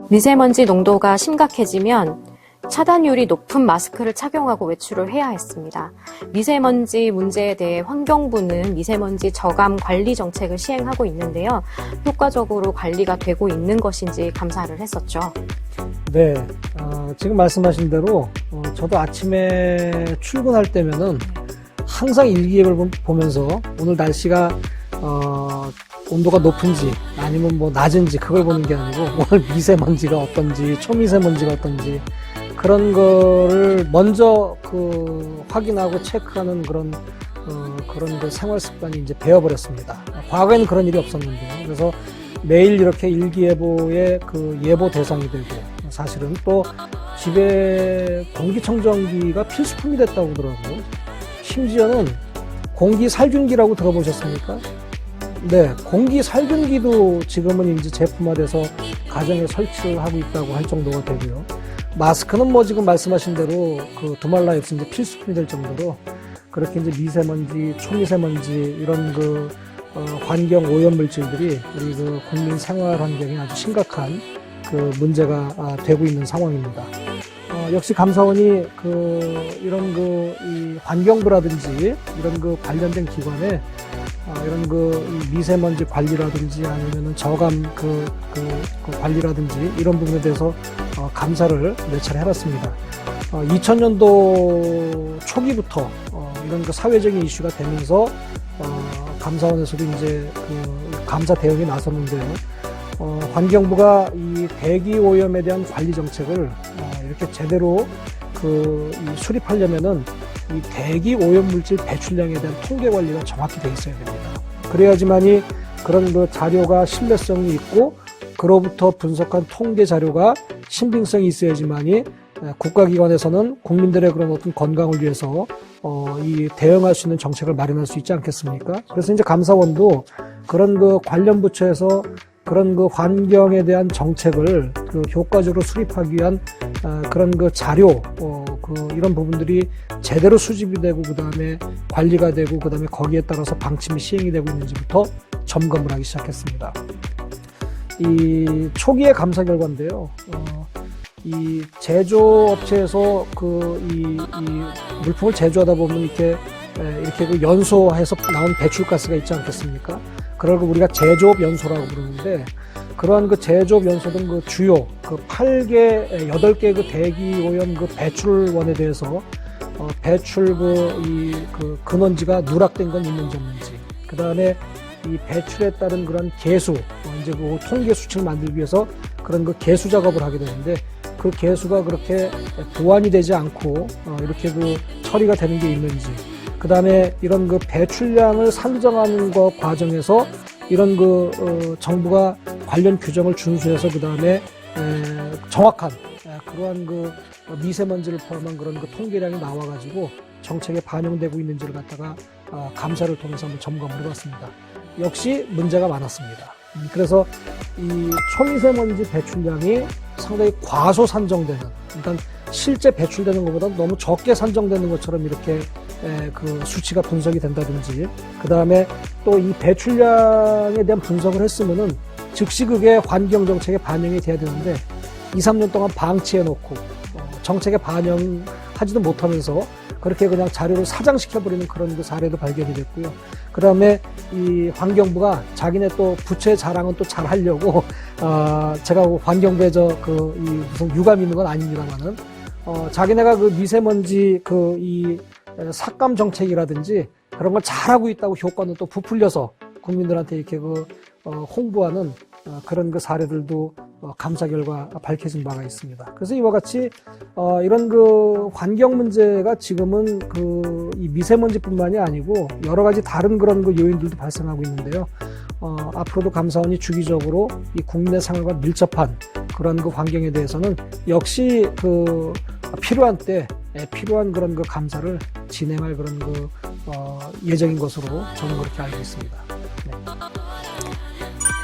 미세먼지 농도가 심각해지면 차단율이 높은 마스크를 착용하고 외출을 해야 했습니다. 미세먼지 문제에 대해 환경부는 미세먼지 저감 관리 정책을 시행하고 있는데요. 효과적으로 관리가 되고 있는 것인지 감사를 했었죠. 네, 지금 말씀하신 대로 저도 아침에 출근할 때면은 항상 일기예보를 보면서 오늘 날씨가 온도가 높은지 아니면 뭐 낮은지 그걸 보는 게 아니고 오늘 미세먼지가 어떤지 초미세먼지가 어떤지 그런 거를 먼저 확인하고 체크하는 그런 그 생활 습관이 이제 배워버렸습니다. 과거에는 그런 일이 없었는데요. 그래서 매일 이렇게 일기예보의 그 예보 대상이 되고 사실은 또 집에 공기청정기가 필수품이 됐다고 그러더라고요. 심지어는 공기살균기라고 들어보셨습니까? 네, 공기살균기도 지금은 이제 제품화돼서 가정에 설치를 하고 있다고 할 정도가 되고요. 마스크는 뭐 지금 말씀하신 대로 그 두말라에 없이 이제 필수품이 될 정도로 그렇게 이제 미세먼지, 초미세먼지 이런 환경 오염 물질들이 우리 국민 생활 환경에 아주 심각한 문제가 되고 있는 상황입니다. 역시 감사원이 이런 이 환경부라든지 이런 관련된 기관에 이런 이 미세먼지 관리라든지 아니면은 저감 관리라든지 이런 부분에 대해서 감사를 몇 차례 해봤습니다. 2000년도 초기부터 이런 사회적인 이슈가 되면서 감사원에서도 이제 감사 대응에 나섰는데요. 환경부가 이 대기 오염에 대한 관리 정책을 이렇게 제대로 수립하려면은 이 대기 오염 물질 배출량에 대한 통계 관리가 정확히 돼 있어야 됩니다. 그래야지만이 그런 자료가 신뢰성이 있고 그로부터 분석한 통계 자료가 신빙성이 있어야지만이 국가기관에서는 국민들의 그런 어떤 건강을 위해서 이 대응할 수 있는 정책을 마련할 수 있지 않겠습니까? 그래서 이제 감사원도 그런 관련 부처에서 그런 환경에 대한 정책을 효과적으로 수립하기 위한 그런 자료 이런 부분들이 제대로 수집이 되고 그다음에 관리가 되고 그다음에 거기에 따라서 방침이 시행이 되고 있는지부터 점검을 하기 시작했습니다. 이 초기의 감사 결과인데요. 이 제조업체에서 이 물품을 제조하다 보면 이렇게 연소해서 나온 배출가스가 있지 않겠습니까? 그걸 우리가 제조업 연소라고 부르는데 그러한 제조업 연소 등 주요 8개 대기 오염 배출원에 대해서 배출 근원지가 누락된 건 있는지 없는지 그 다음에 이 배출에 따른 그런 개수 이제 통계 수치를 만들기 위해서 그런 개수 작업을 하게 되는데 그 개수가 그렇게 보완이 되지 않고 이렇게 처리가 되는 게 있는지 그 다음에 이런 배출량을 산정하는 것 과정에서 이런 정부가 관련 규정을 준수해서 그 다음에 정확한 그러한 미세먼지를 포함한 그런 통계량이 나와가지고 정책에 반영되고 있는지를 갖다가 감사를 통해서 한번 점검을 해봤습니다. 역시 문제가 많았습니다. 그래서 이 초미세먼지 배출량이 상당히 과소 산정되는, 일단 실제 배출되는 것보다 너무 적게 산정되는 것처럼 이렇게 수치가 분석이 된다든지, 그 다음에 또 이 배출량에 대한 분석을 했으면은 즉시 그게 환경정책에 반영이 돼야 되는데 2, 3년 동안 방치해놓고 정책에 반영하지도 못하면서 그렇게 그냥 자료를 사장시켜버리는 그런 사례도 발견이 됐고요. 그 다음에 이 환경부가 자기네 또 부채 자랑은 또 잘 하려고, 제가 환경부에 무슨 유감 있는 건 아닙니다만은, 자기네가 미세먼지 이 삭감 정책이라든지 그런 걸 잘하고 있다고 효과는 또 부풀려서 국민들한테 이렇게 홍보하는 그런 사례들도 감사 결과 밝혀진 바가 있습니다. 그래서 이와 같이 이런 환경 문제가 지금은 이 미세먼지뿐만이 아니고 여러 가지 다른 그런 요인들도 발생하고 있는데요. 앞으로도 감사원이 주기적으로 이 국민의 생활과 밀접한 그런 환경에 대해서는 역시 필요한 때 필요한 그런 감사를 진행할 그런 예정인 것으로 저는 그렇게 알고 있습니다. 네.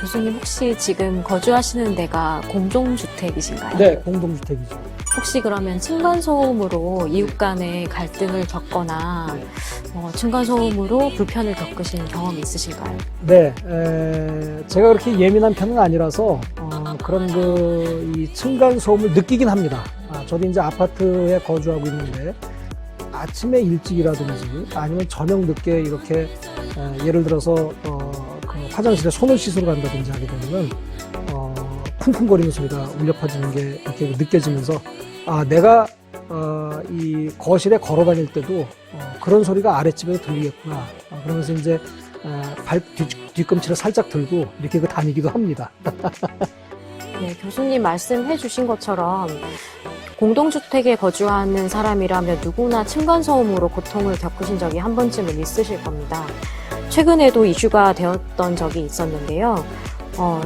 교수님 혹시 지금 거주하시는 데가 공동주택이신가요? 네, 공동주택이죠. 혹시 그러면 층간소음으로 이웃 간의 갈등을 겪거나 층간소음으로 불편을 겪으신 경험이 있으신가요? 네, 제가 그렇게 예민한 편은 아니라서 그런 이 층간 소음을 느끼긴 합니다. 저도 이제 아파트에 거주하고 있는데 아침에 일찍이라든지 아니면 저녁 늦게 이렇게 예를 들어서 그 화장실에 손을 씻으러 간다든지 하게 되면은 쿵쿵거리는 소리가 울려 퍼지는 게 이렇게 느껴지면서 내가 이 거실에 걸어 다닐 때도 그런 소리가 아랫집에서 들리겠구나. 그러면서 이제 뒤꿈치를 살짝 들고 이렇게 다니기도 합니다. 네, 교수님 말씀해 주신 것처럼 공동주택에 거주하는 사람이라면 누구나 층간소음으로 고통을 겪으신 적이 한 번쯤은 있으실 겁니다. 최근에도 이슈가 되었던 적이 있었는데요.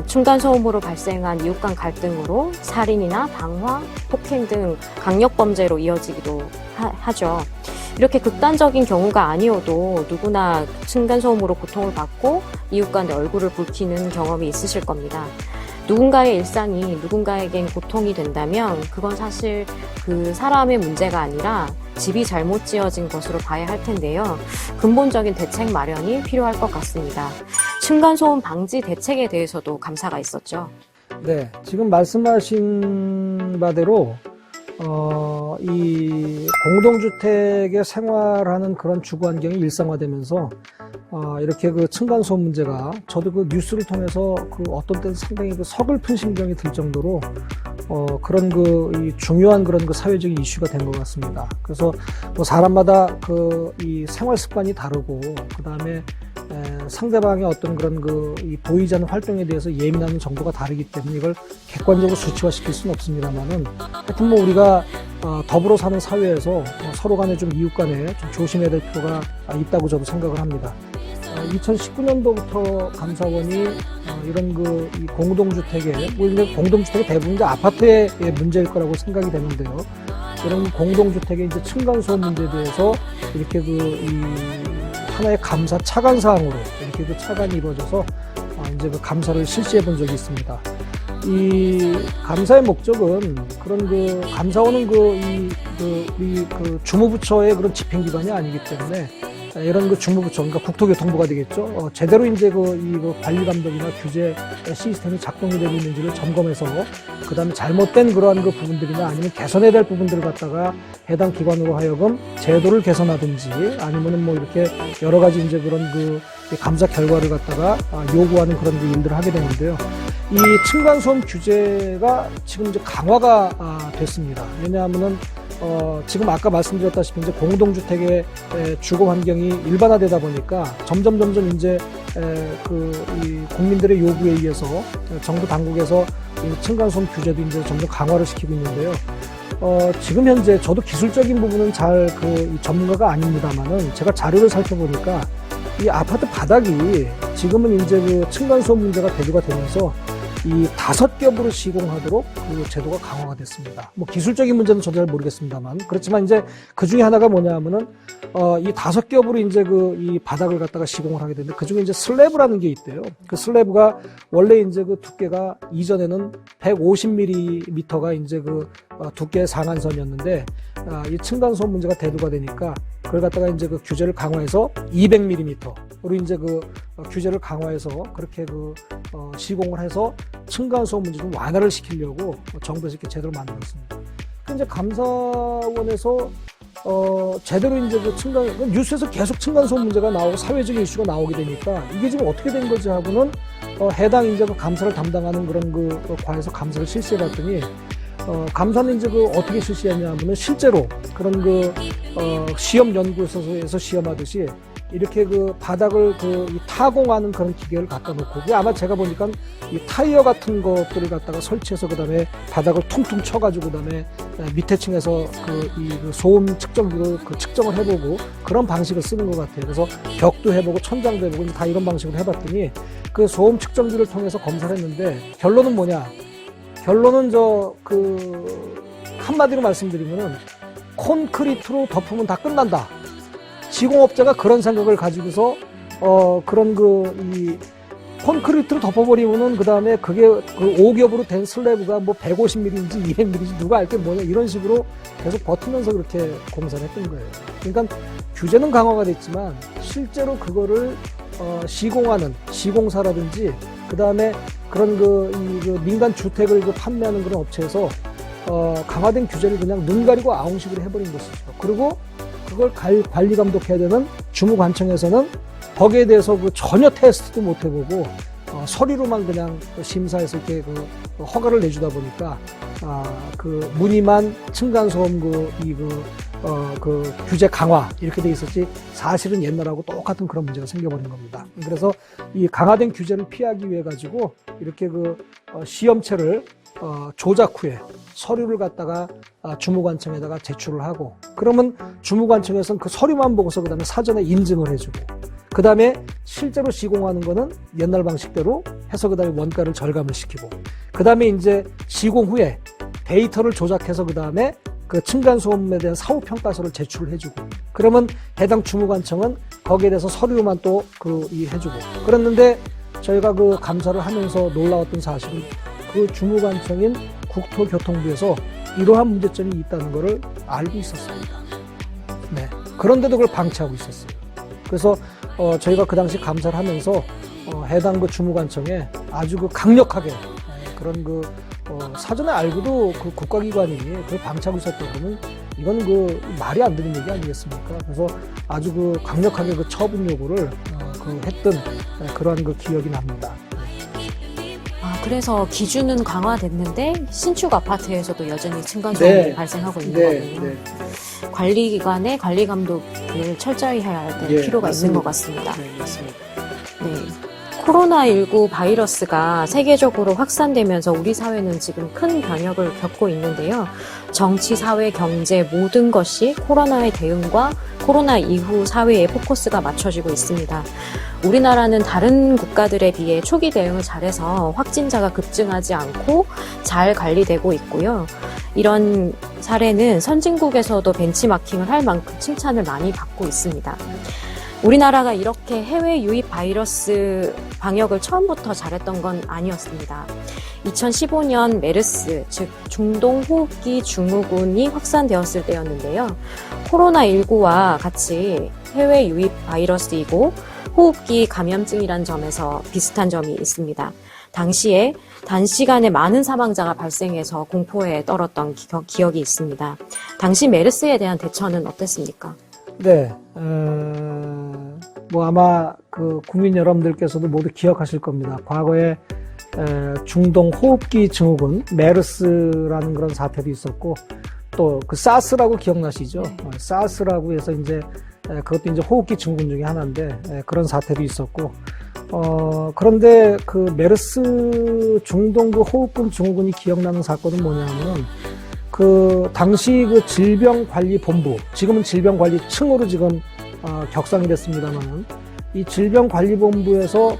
층간소음으로 발생한 이웃 간 갈등으로 살인이나 방화, 폭행 등 강력범죄로 이어지기도 하죠. 이렇게 극단적인 경우가 아니어도 누구나 층간소음으로 고통을 받고 이웃 간의 얼굴을 붉히는 경험이 있으실 겁니다. 누군가의 일상이 누군가에겐 고통이 된다면 그건 사실 그 사람의 문제가 아니라 집이 잘못 지어진 것으로 봐야 할 텐데요. 근본적인 대책 마련이 필요할 것 같습니다. 층간소음 방지 대책에 대해서도 감사가 있었죠. 네, 지금 말씀하신 바대로 이 공동주택에 생활하는 그런 주거 환경이 일상화되면서 이렇게 그 층간소음 문제가 저도 그 뉴스를 통해서 그 어떤 때는 상당히 그 서글픈 심정이 들 정도로 그런 이 중요한 그런 그 사회적인 이슈가 된 것 같습니다. 그래서 뭐 사람마다 이 생활 습관이 다르고 그 다음에 상대방의 어떤 그런 이 보이지 않는 활동에 대해서 예민한 정도가 다르기 때문에 이걸 객관적으로 수치화시킬 수는 없습니다만은 하여튼 뭐 우리가 더불어 사는 사회에서 서로 간에 좀 이웃 간에 좀 조심해야 될 필요가 있다고 저도 생각을 합니다. 2019년도부터 감사원이 이런 이 공동주택에, 공동주택이 대부분 이제 아파트의 문제일 거라고 생각이 되는데요. 이런 공동주택의 이제 층간소음 문제에 대해서 이렇게 이 하나의 감사 차관 사항으로 이렇게 그 차관이 이루어져서 이제 그 감사를 실시해 본 적이 있습니다. 이 감사의 목적은 그런 감사원은 우리 주무부처의 그런 집행기관이 아니기 때문에 이런 주무부처, 그러니까 국토교통부가 되겠죠. 제대로 이제 관리 감독이나 규제 시스템이 작동이 되고 있는지를 점검해서 그다음에 잘못된 그러한 부분들이나 아니면 개선해야 될 부분들을 갖다가 해당 기관으로 하여금 제도를 개선하든지 아니면은 뭐 이렇게 여러 가지 이제 그런 감사 결과를 갖다가 요구하는 그런 일들을 하게 되는데요. 이 층간소음 규제가 지금 이제 강화가 됐습니다. 왜냐하면은 지금 아까 말씀드렸다시피 이제 공동주택의 주거 환경이 일반화되다 보니까 점점 이제 이 국민들의 요구에 의해서 정부 당국에서 이 층간소음 규제도 이제 점점 강화를 시키고 있는데요. 지금 현재 저도 기술적인 부분은 잘 이 전문가가 아닙니다만은 제가 자료를 살펴보니까 이 아파트 바닥이 지금은 이제 층간소음 문제가 대두가 되면서 이 5겹으로 시공하도록 그 제도가 강화가 됐습니다. 뭐 기술적인 문제는 저도 잘 모르겠습니다만 그렇지만 이제 그 중에 하나가 뭐냐면은 이 5겹으로 이제 이 바닥을 갖다가 시공을 하게 되는데 그 중에 이제 슬래브라는 게 있대요. 그 슬래브가 원래 이제 두께가 이전에는 150mm가 이제 두께의 상한선이었는데 이 층간소음 문제가 대두가 되니까 그걸 갖다가 이제 규제를 강화해서 200mm로 이제 규제를 강화해서 그렇게 시공을 해서 층간소음 문제 좀 완화를 시키려고 정부에서 이렇게 제대로 만들었습니다. 이제 감사원에서 제대로 이제 뉴스에서 계속 층간소음 문제가 나오고 사회적인 이슈가 나오게 되니까 이게 지금 어떻게 된 거지 하고는 해당 이제 감사를 담당하는 그런 과에서 감사를 실시해봤더니 감사는 이제 어떻게 실시했냐면은 실제로 그런 시험 연구소에서 시험하듯이 이렇게 바닥을 이 타공하는 그런 기계를 갖다 놓고 그게 아마 제가 보니까 이 타이어 같은 것들을 갖다가 설치해서 그다음에 바닥을 퉁퉁 쳐가지고 그다음에 밑에 층에서 이 소음 측정기로 측정을 해보고 그런 방식을 쓰는 것 같아요. 그래서 벽도 해보고 천장도 해보고 이제 다 이런 방식으로 해봤더니 그 소음 측정기를 통해서 검사를 했는데 결론은 뭐냐? 결론은 한마디로 말씀드리면은 콘크리트로 덮으면 다 끝난다. 시공업자가 그런 생각을 가지고서 이 콘크리트로 덮어버리면은 그다음에 그게 5겹으로 된 슬래브가 뭐 150mm인지 200mm인지 누가 알게 뭐냐 이런 식으로 계속 버티면서 그렇게 공사를 했던 거예요. 그러니까 규제는 강화가 됐지만 실제로 그거를 시공사라든지 그다음에 그런 그 민간 주택을 판매하는 그런 업체에서 강화된 규제를 그냥 눈 가리고 아웅식으로 해버린 것이죠. 그리고 그걸 관리 감독해야 되는 주무관청에서는 거기에 대해서 전혀 테스트도 못 해보고 서류로만 그냥 심사해서 이렇게 허가를 내주다 보니까 그 무늬만 층간소음 규제 강화 이렇게 돼 있었지 사실은 옛날하고 똑같은 그런 문제가 생겨버린 겁니다. 그래서 이 강화된 규제를 피하기 위해 가지고 이렇게 시험체를 조작 후에 서류를 갖다가 주무관청에다가 제출을 하고 그러면 주무관청에서는 그 서류만 보고서 그다음에 사전에 인증을 해주고 그다음에 실제로 시공하는 거는 옛날 방식대로 해서 그다음에 원가를 절감을 시키고 그다음에 이제 시공 후에 데이터를 조작해서 그다음에 그 층간소음에 대한 사후평가서를 제출을 해주고 그러면 해당 주무관청은 거기에 대해서 서류만 또 해주고 그랬는데 저희가 감사를 하면서 놀라웠던 사실은 그 주무관청인 국토교통부에서 이러한 문제점이 있다는 것을 알고 있었습니다. 네. 그런데도 그걸 방치하고 있었어요. 그래서 저희가 그 당시 감사를 하면서 해당 주무관청에 아주 강력하게 그런 사전에 알고도 국가기관이 그걸 방치하고 있었던 거는 이건 말이 안 되는 얘기 아니겠습니까? 그래서 아주 강력하게 처분 요구를 했던 그러한 기억이 납니다. 그래서 기준은 강화됐는데 신축 아파트에서도 여전히 층간소음이 발생하고 있는 거군요. 네. 관리기관의 관리 감독을 철저히 해야 될 필요가 있는 것 같습니다. 네, 맞습니다. 네. 코로나19 바이러스가 세계적으로 확산되면서 우리 사회는 지금 큰 변혁을 겪고 있는데요. 정치, 사회, 경제 모든 것이 코로나의 대응과 코로나 이후 사회에 포커스가 맞춰지고 있습니다. 우리나라는 다른 국가들에 비해 초기 대응을 잘해서 확진자가 급증하지 않고 잘 관리되고 있고요. 이런 사례는 선진국에서도 벤치마킹을 할 만큼 칭찬을 많이 받고 있습니다. 우리나라가 이렇게 해외 유입 바이러스 방역을 처음부터 잘했던 건 아니었습니다. 2015년 메르스, 즉 중동호흡기 증후군이 확산되었을 때였는데요. 코로나19와 같이 해외 유입 바이러스이고 호흡기 감염증이란 점에서 비슷한 점이 있습니다. 당시에 단시간에 많은 사망자가 발생해서 공포에 떨었던 기억이 있습니다. 당시 메르스에 대한 대처는 어땠습니까? 네, 아마 국민 여러분들께서도 모두 기억하실 겁니다. 과거에 중동 호흡기 증후군, 메르스라는 그런 사태도 있었고, 또 사스라고 기억나시죠? 네. 사스라고 해서 그것도 호흡기 증후군 중에 하나인데, 그런 사태도 있었고, 그런데 메르스 중동 호흡군 증후군이 기억나는 사건은 뭐냐면, 당시 질병관리본부, 지금은 질병관리청으로 지금 격상이 됐습니다만, 이 질병관리본부에서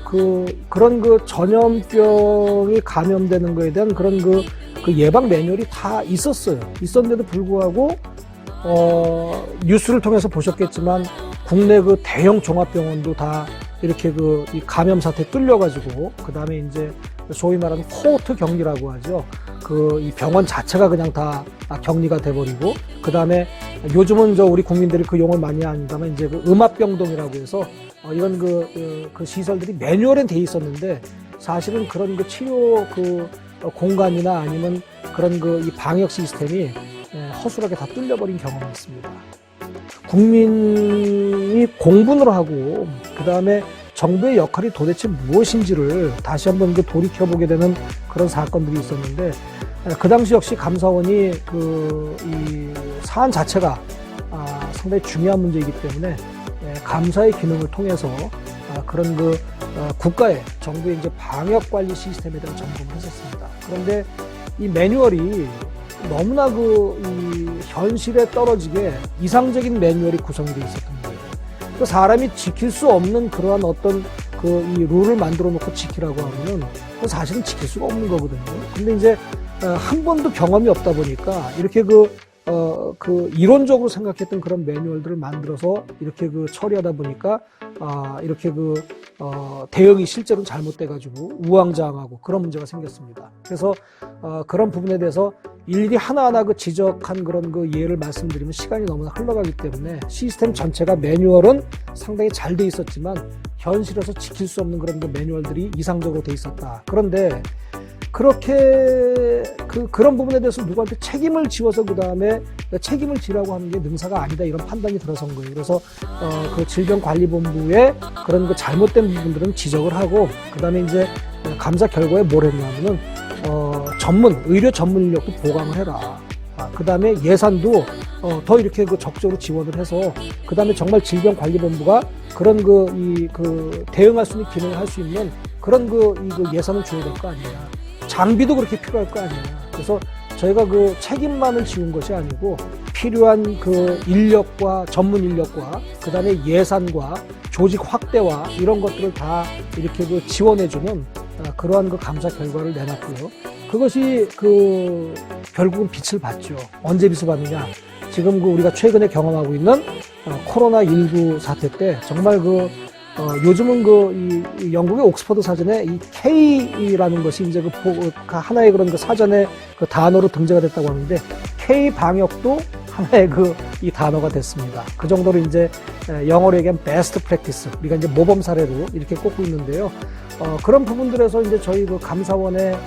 그런 전염병이 감염되는 거에 대한 그런 예방 매뉴얼이 다 있었어요. 있었는데도 불구하고, 뉴스를 통해서 보셨겠지만, 국내 대형 종합병원도 다 이렇게 이 감염 사태 뚫려가지고, 그 다음에 소위 말하는 코호트 격리라고 하죠. 이 병원 자체가 그냥 다 격리가 돼버리고, 그 다음에 요즘은 우리 국민들이 그 용어를 많이 아니다만 음압병동이라고 해서 이런 시설들이 매뉴얼엔 돼 있었는데 사실은 그런 치료 공간이나 아니면 그런 이 방역 시스템이 허술하게 다 뚫려버린 경험이 있습니다. 국민이 공분을 하고 그 다음에 정부의 역할이 도대체 무엇인지를 다시 한번 돌이켜보게 되는 그런 사건들이 있었는데 그 당시 역시 감사원이 이 사안 자체가 상당히 중요한 문제이기 때문에 감사의 기능을 통해서 그런 국가의 정부의 방역 관리 시스템에 대한 점검을 했었습니다. 그런데 이 매뉴얼이 너무나 이 현실에 떨어지게 이상적인 매뉴얼이 구성이 되어 있었던 거예요. 사람이 지킬 수 없는 그러한 어떤 이 룰을 만들어 놓고 지키라고 하면은 사실은 지킬 수가 없는 거거든요. 근데 한 번도 경험이 없다 보니까 이렇게 이론적으로 생각했던 그런 매뉴얼들을 만들어서 이렇게 처리하다 보니까 이렇게 대응이 실제로 잘못돼가지고 우왕좌왕하고 그런 문제가 생겼습니다. 그래서 그런 부분에 대해서 일일이 하나하나 그 지적한 그런 그 예를 말씀드리면 시간이 너무나 흘러가기 때문에 시스템 전체가 매뉴얼은 상당히 잘 돼 있었지만 현실에서 지킬 수 없는 그런 그 매뉴얼들이 이상적으로 돼 있었다. 그런데 그렇게 그런 부분에 대해서 누구한테 책임을 지워서 그 다음에 책임을 지라고 하는 게 능사가 아니다 이런 판단이 들어선 거예요. 그래서 그 질병관리본부의 그런 그 잘못된 부분들은 지적을 하고 그 다음에 이제 감사 결과에 뭘 했냐면은 의료 전문 인력도 보강을 해라. 그 다음에 예산도 더 이렇게 그 적극적으로 지원을 해서 그 다음에 정말 질병관리본부가 그런 대응할 수 있는 기능을 할 수 있는 그런 예산을 줘야 될 거 아니냐. 장비도 그렇게 필요할 거 아니냐. 그래서 저희가 그 책임만을 지운 것이 아니고 필요한 그 인력과 전문 인력과 그 다음에 예산과 조직 확대와 이런 것들을 다 이렇게 그 지원해주는 그러한 그 감사 결과를 내놨고요. 그것이 결국은 빛을 봤죠. 언제 빛을 봤느냐. 지금 우리가 최근에 경험하고 있는 코로나19 사태 때 정말 요즘은 이 영국의 옥스퍼드 사전에 이 K라는 것이 이제 하나의 그런 그 사전에 그 단어로 등재가 됐다고 하는데 K 방역도 하나의 이 단어가 됐습니다. 그 정도로 이제 영어로 얘기하면 베스트 프랙티스, 우리가 이제 모범 사례로 이렇게 꼽고 있는데요. 그런 부분들에서 이제 저희 감사원의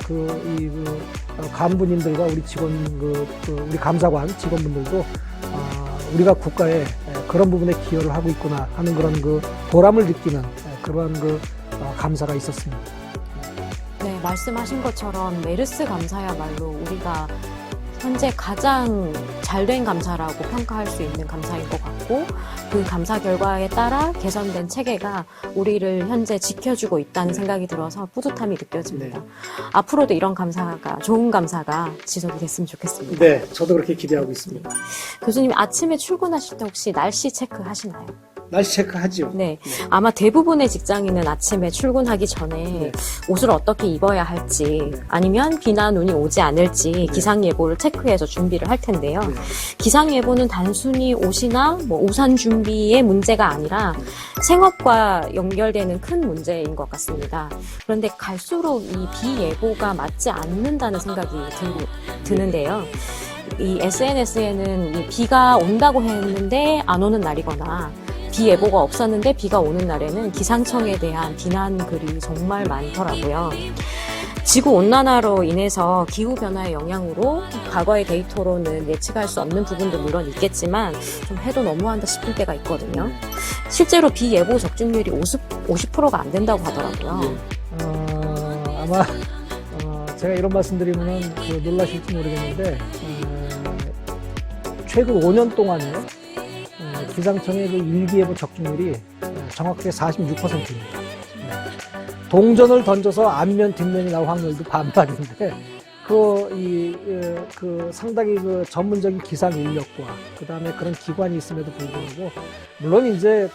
간부님들과 우리 직원 우리 감사관 직원분들도 우리가 국가에 그런 부분에 기여를 하고 있구나 하는 그런 보람을 느끼는 그런 감사가 있었습니다. 네, 말씀하신 것처럼 메르스 감사야말로 우리가 현재 가장 잘된 감사라고 평가할 수 있는 감사인 것 같고 그 감사 결과에 따라 개선된 체계가 우리를 현재 지켜주고 있다는 생각이 들어서 뿌듯함이 느껴집니다. 네. 앞으로도 이런 좋은 감사가 지속이 됐으면 좋겠습니다. 네, 저도 그렇게 기대하고 있습니다. 교수님 아침에 출근하실 때 혹시 날씨 체크하시나요? 날씨 체크하죠. 네. 아마 대부분의 직장인은 아침에 출근하기 전에 옷을 어떻게 입어야 할지 아니면 비나 눈이 오지 않을지 기상예보를 체크해서 준비를 할 텐데요. 기상예보는 단순히 옷이나 우산 준비의 문제가 아니라 생업과 연결되는 큰 문제인 것 같습니다. 그런데 갈수록 이 비예보가 맞지 않는다는 생각이 드는데요. 이 SNS에는 이 비가 온다고 했는데 안 오는 날이거나 비 예보가 없었는데 비가 오는 날에는 기상청에 대한 비난 글이 정말 많더라고요. 지구온난화로 인해서 기후변화의 영향으로 과거의 데이터로는 예측할 수 없는 부분도 물론 있겠지만 좀 해도 너무한다 싶을 때가 있거든요. 실제로 비 예보 적중률이 50%가 안 된다고 하더라고요. 아마 제가 이런 말씀드리면 놀라실지 모르겠는데 최근 5년 동안에 기상청의 일기예보 적중률이 정확하게 46%입니다. 동전을 던져서 앞면 뒷면이 나올 확률도 반반인데 상당히 전문적인 기상 인력과 그 다음에 그런 기관이 있음에도 불구하고 물론 이제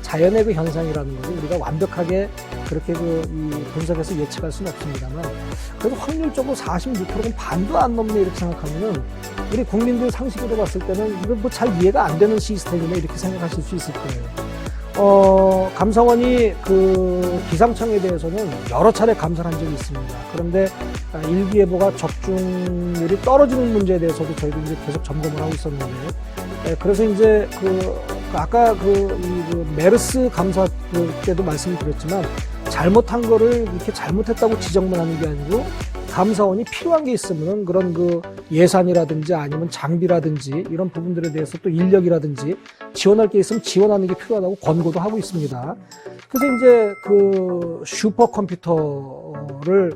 자연의 현상이라는 것을 우리가 완벽하게 그렇게 분석해서 예측할 수는 없습니다만 그래도 확률적으로 46%는 반도 안 넘네 이렇게 생각하면은 우리 국민들 상식으로 봤을 때는 이거 잘 이해가 안 되는 시스템이네 이렇게 생각하실 수 있을 거예요. 감사원이 기상청에 대해서는 여러 차례 감사를 한 적이 있습니다. 그런데 일기예보가 적중률이 떨어지는 문제에 대해서도 저희도 이제 계속 점검을 하고 있었는데, 그래서 이제 아까 메르스 감사 때도 말씀을 드렸지만 잘못한 거를 이렇게 잘못했다고 지적만 하는 게 아니고 감사원이 필요한 게 있으면 그런 예산이라든지 아니면 장비라든지 이런 부분들에 대해서 또 인력이라든지 지원할 게 있으면 지원하는 게 필요하다고 권고도 하고 있습니다. 그래서 이제 슈퍼컴퓨터를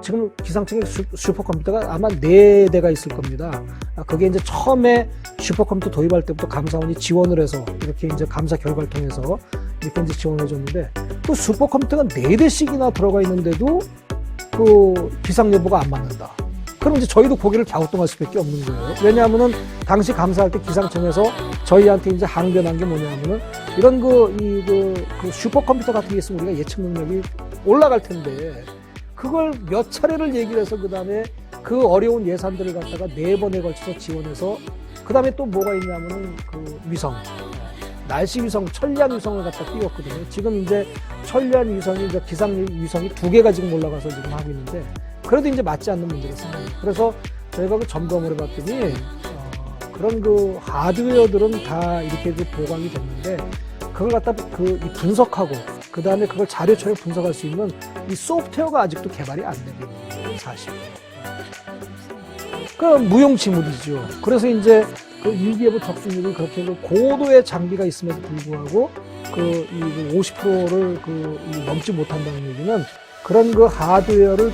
지금 기상청에 슈퍼컴퓨터가 아마 4대가 있을 겁니다. 그게 이제 처음에 슈퍼컴퓨터 도입할 때부터 감사원이 지원을 해서 이렇게 이제 감사 결과를 통해서 이렇게 이제 지원을 해줬는데 그 슈퍼컴퓨터가 4대씩이나 들어가 있는데도 기상예보가 안 맞는다. 그럼 이제 저희도 고개를 갸우뚱할 수밖에 없는 거예요. 왜냐하면은 당시 감사할 때 기상청에서 저희한테 이제 항변한 게 뭐냐면은 이런 슈퍼컴퓨터 같은 게 있으면 우리가 예측 능력이 올라갈 텐데 그걸 몇 차례를 얘기를 해서 그 다음에 그 어려운 예산들을 갖다가 4번에 걸쳐서 지원해서 그 다음에 또 뭐가 있냐면은 위성. 날씨 위성, 천리안 위성을 갖다 띄웠거든요. 지금 이제 천리안 위성이 이제 기상 위성이 2개가 지금 올라가서 지금 하고 있는데 그래도 이제 맞지 않는 문제가 생깁니다. 그래서 저희가 그 점검을 해봤더니 그런 그 하드웨어들은 다 이렇게 그 보강이 됐는데 그걸 갖다 이 분석하고 그 다음에 그걸 자료처럼 분석할 수 있는 이 소프트웨어가 아직도 개발이 안 되고 있는 사실. 그 무용지물이죠. 그래서 이제 그 일기예보 적중률이 그렇게 그 고도의 장비가 있음에도 불구하고 이 50%를 넘지 못한다는 얘기는 그런 그 하드웨어를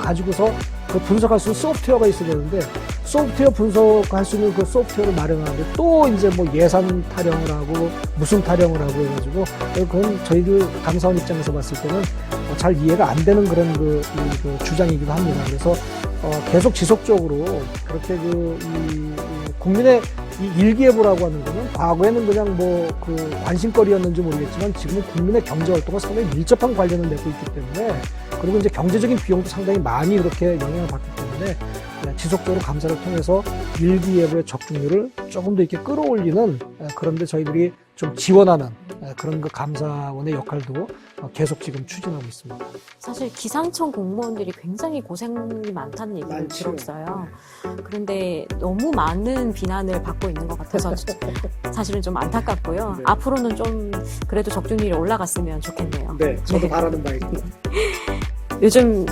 가지고서 그 분석할 수 있는 소프트웨어가 있어야 되는데 소프트웨어 분석할 수 있는 그 소프트웨어를 마련하는데 또 이제 뭐 예산 타령을 하고 무슨 타령을 하고 해가지고 그건 저희들 감사원 입장에서 봤을 때는 잘 이해가 안 되는 그런 그 주장이기도 합니다. 그래서 계속 지속적으로 그렇게 이 국민의 이 일기예보라고 하는 거는 과거에는 그냥 뭐 그 관심거리였는지 모르겠지만 지금은 국민의 경제 활동과 상당히 밀접한 관련을 맺고 있기 때문에 그리고 이제 경제적인 비용도 상당히 많이 이렇게 영향을 받기 때문에 지속적으로 감사를 통해서 일기예보의 적중률을 조금 더 이렇게 끌어올리는 그런데 저희들이 좀 지원하는 그런 그 감사원의 역할도 계속 지금 추진하고 있습니다. 사실 기상청 공무원들이 굉장히 고생이 많다는 얘기를 많죠. 들었어요. 그런데 너무 많은 비난을 받고 있는 것 같아서 사실은 좀 안타깝고요. 네. 앞으로는 좀 그래도 적중률이 올라갔으면 좋겠네요. 네, 저도 네. 바라는 바입니다. 요즘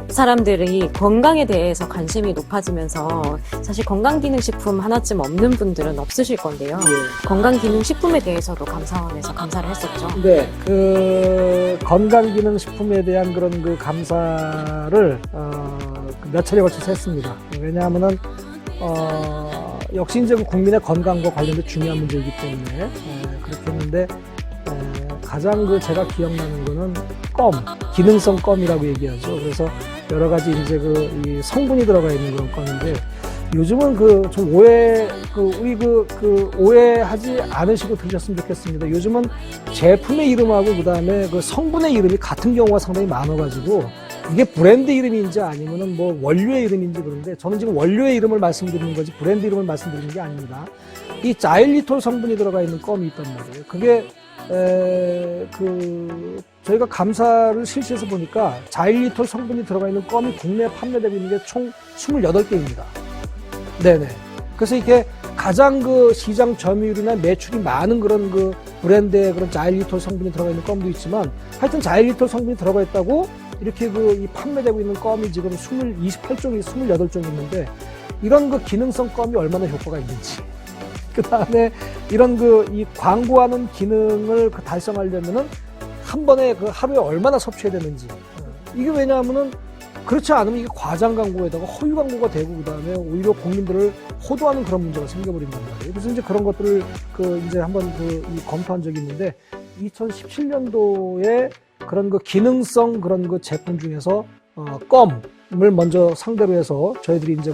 사람들이 건강에 대해서 관심이 높아지면서 사실 건강기능식품 하나쯤 없는 분들은 없으실 건데요. 건강기능식품에 대해서도 감사원에서 감사를 했었죠. 네, 그 건강기능식품에 대한 그런 그 감사를 몇 차례 걸쳐서 했습니다. 왜냐하면은 역시 이제 국민의 건강과 관련된 중요한 문제이기 때문에 그렇게 했는데 가장 제가 기억나는 거는 기능성 껌이라고 얘기하죠. 그래서 여러 가지 이제 이 성분이 들어가 있는 그런 껌인데 요즘은 좀 오해하지 않으시고 들으셨으면 좋겠습니다. 요즘은 제품의 이름하고 그 다음에 그 성분의 이름이 같은 경우가 상당히 많아가지고 이게 브랜드 이름인지 아니면은 뭐 원료의 이름인지 그런데 저는 지금 원료의 이름을 말씀드리는 거지 브랜드 이름을 말씀드리는 게 아닙니다. 이 자일리톨 성분이 들어가 있는 껌이 있단 말이에요. 그게 저희가 감사를 실시해서 보니까 자일리톨 성분이 들어가 있는 껌이 국내에 판매되고 있는 게 총 28개입니다. 네네. 그래서 이게 가장 시장 점유율이나 매출이 많은 그런 브랜드의 그런 자일리톨 성분이 들어가 있는 껌도 있지만 하여튼 자일리톨 성분이 들어가 있다고 이렇게 이 판매되고 있는 껌이 지금 28종이, 28종이 있는데 이런 기능성 껌이 얼마나 효과가 있는지. 그 다음에 이런 이 광고하는 기능을 달성하려면은 한 번에 하루에 얼마나 섭취해야 되는지. 이게 왜냐하면은 그렇지 않으면 이게 과장 광고에다가 허위 광고가 되고 그 다음에 오히려 국민들을 호도하는 그런 문제가 생겨버린단 말이에요. 그래서 이제 그런 것들을 이제 한번 검토한 적이 있는데 2017년도에 그런 기능성 그런 제품 중에서 껌을 먼저 상대로 해서 저희들이 이제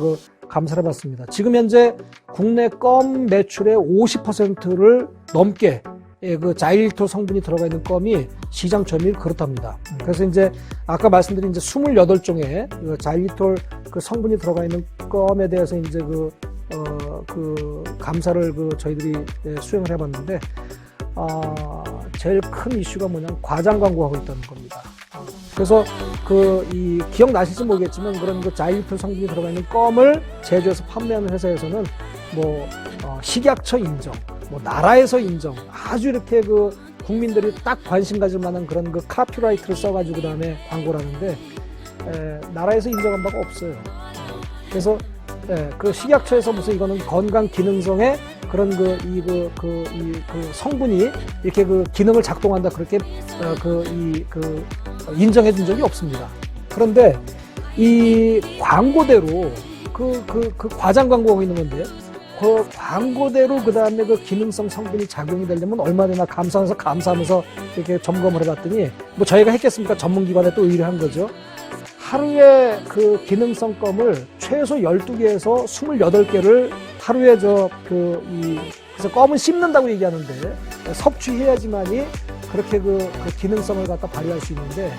감사를 해봤습니다. 지금 현재 국내 껌 매출의 50%를 넘게 자일리톨 성분이 들어가 있는 껌이 시장 점유율이 그렇답니다. 그래서 이제 아까 말씀드린 이제 28종의 자일리톨 성분이 들어가 있는 껌에 대해서 이제 감사를 저희들이 수행을 해봤는데 제일 큰 이슈가 뭐냐면 과장 광고하고 있다는 겁니다. 그래서 기억나실지 모르겠지만 그런 자일리톨 성분이 들어가 있는 껌을 제조해서 판매하는 회사에서는 식약처 인정, 나라에서 인정, 아주 이렇게 국민들이 딱 관심 가질 만한 그런 카피라이트를 써가지고 그 다음에 광고를 하는데 나라에서 인정한 바가 없어요. 그래서 식약처에서 무슨 이거는 건강 기능성의 그런 성분이 이렇게 기능을 작동한다 그렇게 인정해 준 적이 없습니다. 그런데 이 광고대로 과장 광고가 있는 건데 그 광고대로 그 다음에 기능성 성분이 작용이 되려면 얼마나 감사하면서 이렇게 점검을 해봤더니 뭐 저희가 했겠습니까? 전문기관에 또 의뢰한 거죠. 하루에 기능성 껌을 최소 12개에서 28개를 하루에 그래서 껌은 씹는다고 얘기하는데 섭취해야지만이 그렇게 기능성을 갖다 발휘할 수 있는데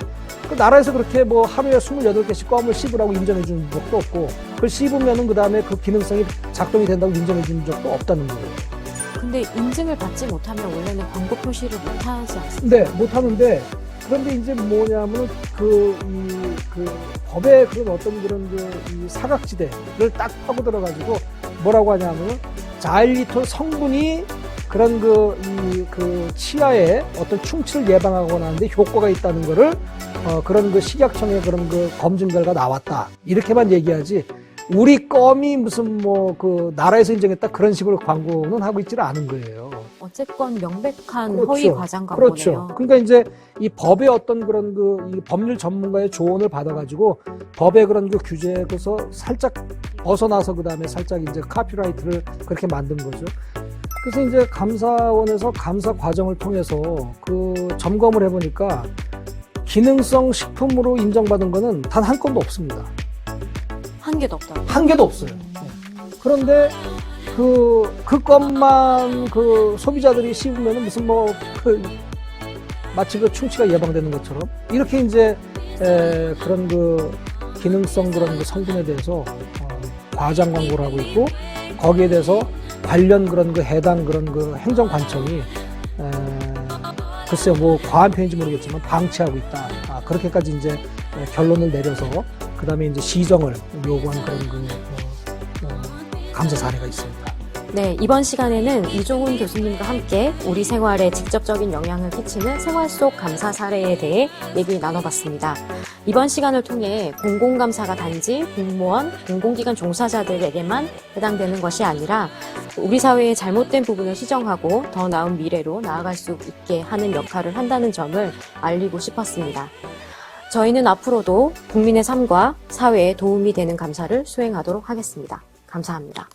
나라에서 그렇게 하루에 28개씩 껌을 씹으라고 인정해 준 적도 없고 그걸 씹으면은 그 다음에 기능성이 작동이 된다고 인정해 준 적도 없다는 거예요. 근데 인증을 받지 못하면 원래는 광고 표시를 못 하지 않습니까? 네, 못 하는데 그런데 이제 뭐냐면은 그 법의 그런 어떤 그런 이 사각지대를 딱 파고 들어가지고 뭐라고 하냐면은 자일리톨 성분이 그런 그 치아에 어떤 충치를 예방하거나 하는데 효과가 있다는 거를 그런 그 식약청의 그런 그 검증 결과 나왔다. 이렇게만 얘기하지. 우리 껌이 무슨 뭐 그 나라에서 인정했다 그런 식으로 광고는 하고 있지는 않은 거예요. 어쨌건 명백한 그렇죠. 허위 과장 광고네요. 그렇죠. 그러니까 이제 이 법의 어떤 그런 이 법률 전문가의 조언을 받아가지고 법의 그런 그 규제에서 살짝 벗어나서 그 다음에 살짝 이제 카피라이트를 그렇게 만든 거죠. 그래서 이제 감사원에서 감사 과정을 통해서 그 점검을 해보니까 기능성 식품으로 인정받은 거는 단 한 건도 없습니다. 한 개도 없다고. 한 개도 없어요. 그런데 그 것만 그 소비자들이 씹으면 무슨 마치 그 충치가 예방되는 것처럼 이렇게 이제 그런 그 기능성 그런 그 성분에 대해서 과장 광고를 하고 있고 거기에 대해서 관련 그런 그 해당 그런 그 행정관청이 글쎄요 뭐 과한 표현인지 모르겠지만 방치하고 있다. 그렇게까지 이제 결론을 내려서 그 다음에 이제 시정을 요구한 그런 감사 사례가 있습니다. 네, 이번 시간에는 이종훈 교수님과 함께 우리 생활에 직접적인 영향을 끼치는 생활 속 감사 사례에 대해 얘기 나눠봤습니다. 이번 시간을 통해 공공감사가 단지 공무원, 공공기관 종사자들에게만 해당되는 것이 아니라 우리 사회의 잘못된 부분을 시정하고 더 나은 미래로 나아갈 수 있게 하는 역할을 한다는 점을 알리고 싶었습니다. 저희는 앞으로도 국민의 삶과 사회에 도움이 되는 감사를 수행하도록 하겠습니다. 감사합니다.